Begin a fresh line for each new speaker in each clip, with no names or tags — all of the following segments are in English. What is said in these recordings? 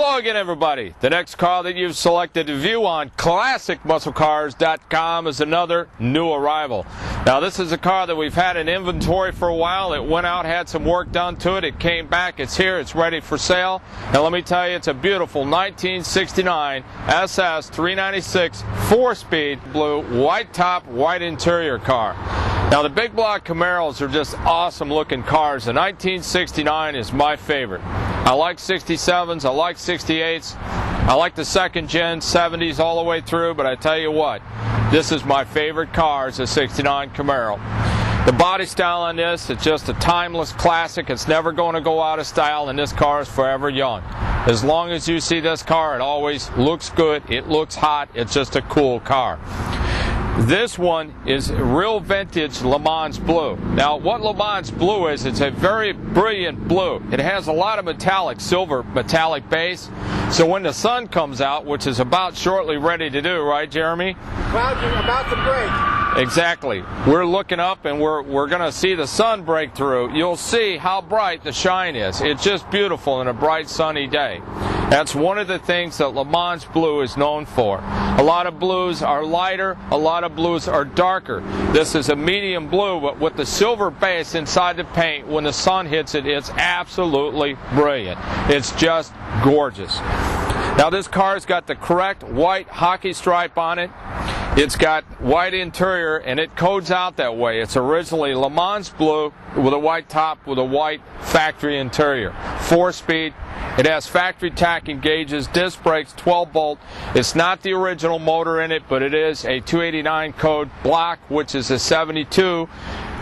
Hello again, everybody. The next car that you've selected to view on ClassicMuscleCars.com is another new arrival. Now, this is a car that we've had in inventory for a while. It went out, had some work done to it. It came back. It's here. It's ready for sale. And let me tell you, it's a beautiful 1969 SS 396 4-speed blue, white top, white interior car. Now, the big block Camaros are just awesome looking cars. The 1969 is my favorite. I like 67s, I like 68s, I like the second gen 70s all the way through, but I tell you what, this is my favorite car, is a 69 Camaro. The body style on this, it's just a timeless classic. It's never going to go out of style, and this car is forever young. As long as you see this car, it always looks good, it looks hot, it's just a cool car. This one is real vintage Le Mans blue. Now, what Le Mans blue is, it's a very brilliant blue. It has a lot of metallic, silver metallic base. So when the sun comes out, which is about shortly ready to do, right, Jeremy?
Clouds are about to break.
Exactly. We're looking up and we're going to see the sun break through. You'll see how bright the shine is. It's just beautiful in a bright sunny day. That's one of the things that Le Mans blue is known for. A lot of blues are lighter, a lot of blues are darker. This is a medium blue, but with the silver base inside the paint, when the sun hits it, it's absolutely brilliant. It's just gorgeous. Now, this car's got the correct white hockey stripe on it. It's got white interior, and it codes out that way. It's originally Le Mans blue with a white top with a white factory interior. 4-speed. It has factory tacking gauges, disc brakes, 12-bolt. It's not the original motor in it, but it is a 289 code block, which is a 72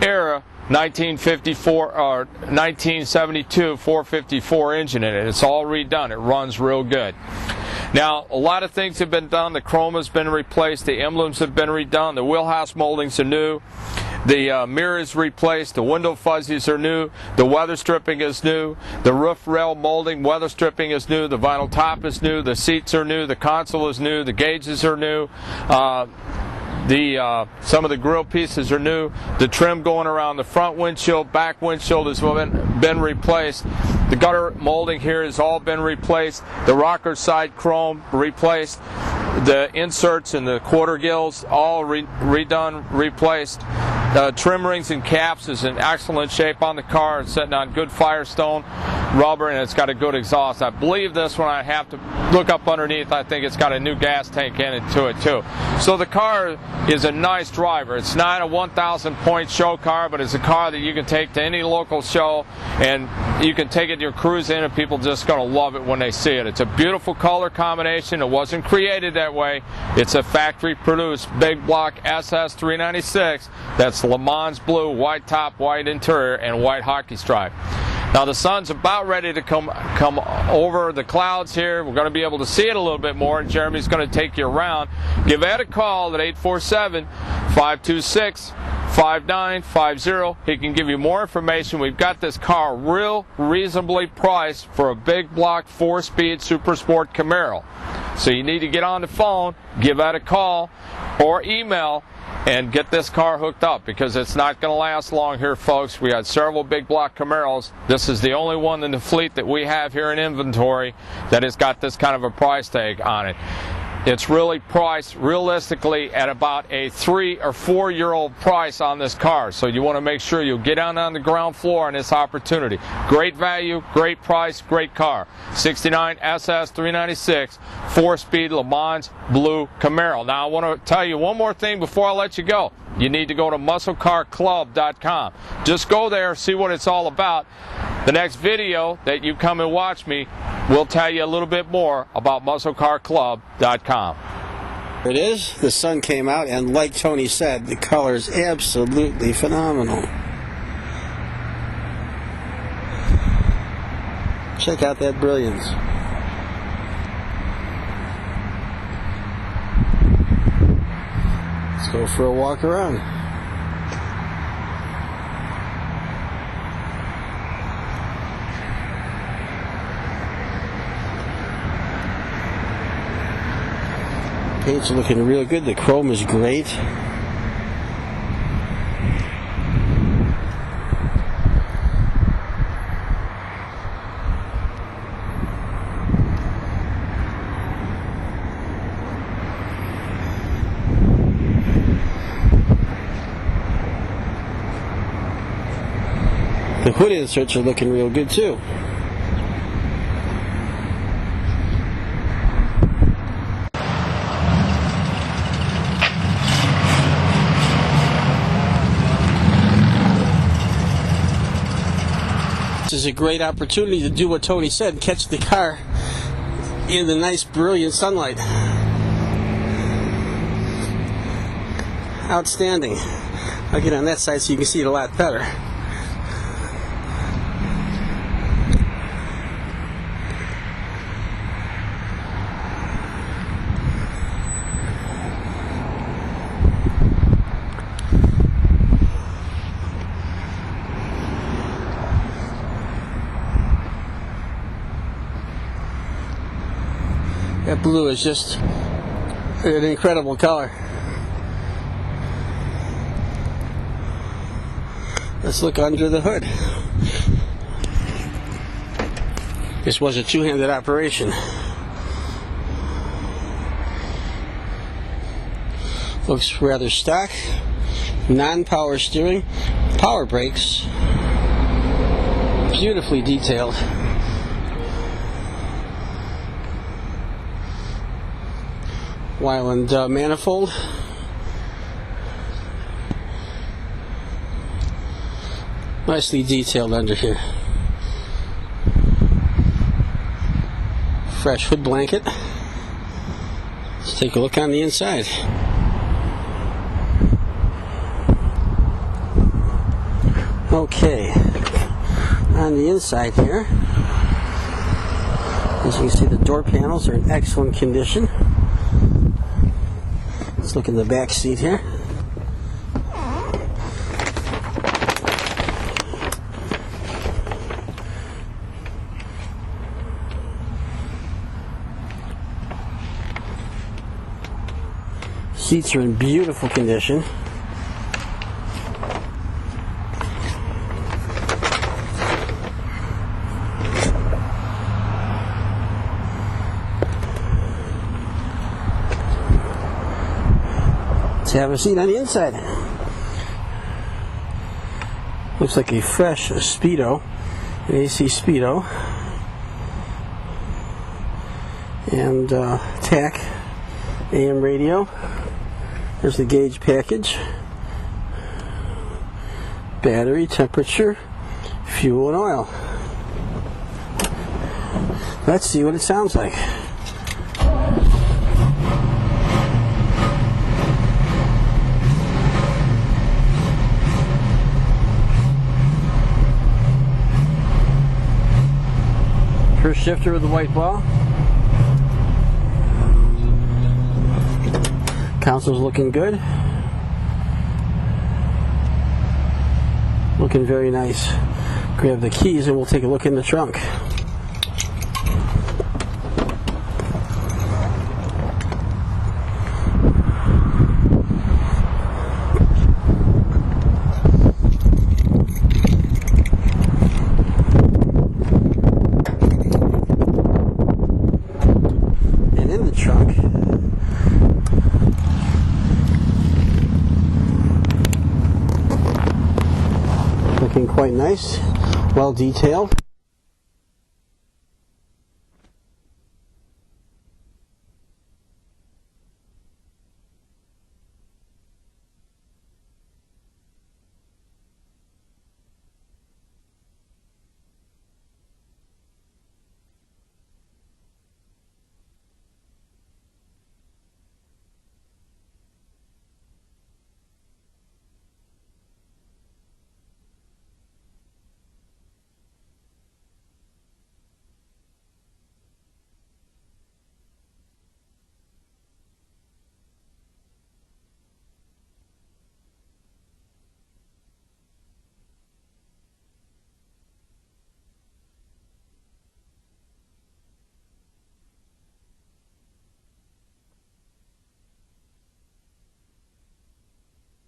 era 1954 or 1972 454 engine in it. It's all redone. It runs real good. Now, a lot of things have been done. The chrome has been replaced. The emblems have been redone. The wheelhouse moldings are new. The mirror is replaced. The window fuzzies are new. The weather stripping is new. The roof rail molding, weather stripping is new. The vinyl top is new. The seats are new. The console is new. The gauges are new. Some of the grill pieces are new. The trim going around the front windshield, back windshield has been replaced. The gutter molding here has all been replaced. The rocker side chrome replaced. The inserts and the quarter gills all redone, replaced. Trim rings and caps is in excellent shape on the car. It's sitting on good Firestone rubber, and it's got a good exhaust. I believe this one, I have to look up underneath, I think it's got a new gas tank in it to it too. So the car is a nice driver. It's not a 1,000 point show car, but it's a car that you can take to any local show, and you can take it to your cruise in, and people are just going to love it when they see it. It's a beautiful color combination. It wasn't created that way. It's a factory produced big block SS 396 that's Le Mans blue, white top, white interior, and white hockey stripe. Now, the sun's about ready to come over the clouds here. We're going to be able to see it a little bit more, and Jeremy's going to take you around. Give Ed a call at 847-526-5950. He can give you more information. We've got this car real reasonably priced for a big block 4-speed Super Sport Camaro. So you need to get on the phone, give Ed a call, or email, and get this car hooked up, because it's not going to last long here, folks. We had several big block Camaros. This is the only one in the fleet that we have here in inventory that has got this kind of a price tag on it. It's really priced realistically at about a 3 or 4 year old price on this car. So you want to make sure you get down on the ground floor on this opportunity. Great value, great price, great car. 69 SS 396 4-speed Le Mans blue Camaro. Now, I want to tell you one more thing before I let you go. You need to go to MuscleCarClub.com. Just go there, see what it's all about. The next video that you come and watch me will tell you a little bit more about MuscleCarClub.com.
It is. The sun came out, and like Tony said, the color is absolutely phenomenal. Check out that brilliance. Let's go for a walk around. Paint's looking real good. The chrome is great. The hood inserts are looking real good too. This is a great opportunity to do what Tony said, catch the car in the nice brilliant sunlight. Outstanding. I'll get on that side so you can see it a lot better. That blue is just an incredible color. Let's look under the hood. This was a two-handed operation. Looks rather stock. Non-power steering. Power brakes. Beautifully detailed. Wyland manifold. Nicely detailed under here. Fresh hood blanket. Let's take a look on the inside. Okay, on the inside here, as you can see, the door panels are in excellent condition. Let's look in the back seat here. Seats are in beautiful condition. Let's have a seat on the inside. Looks like a fresh Speedo, an AC Speedo, and TAC AM radio. There's the gauge package, battery, temperature, fuel, and oil. Let's see what it sounds like. First shifter with the white ball. Console's looking good. Looking very nice. Grab the keys and we'll take a look in the trunk. And in the trunk, looking quite nice, well detailed.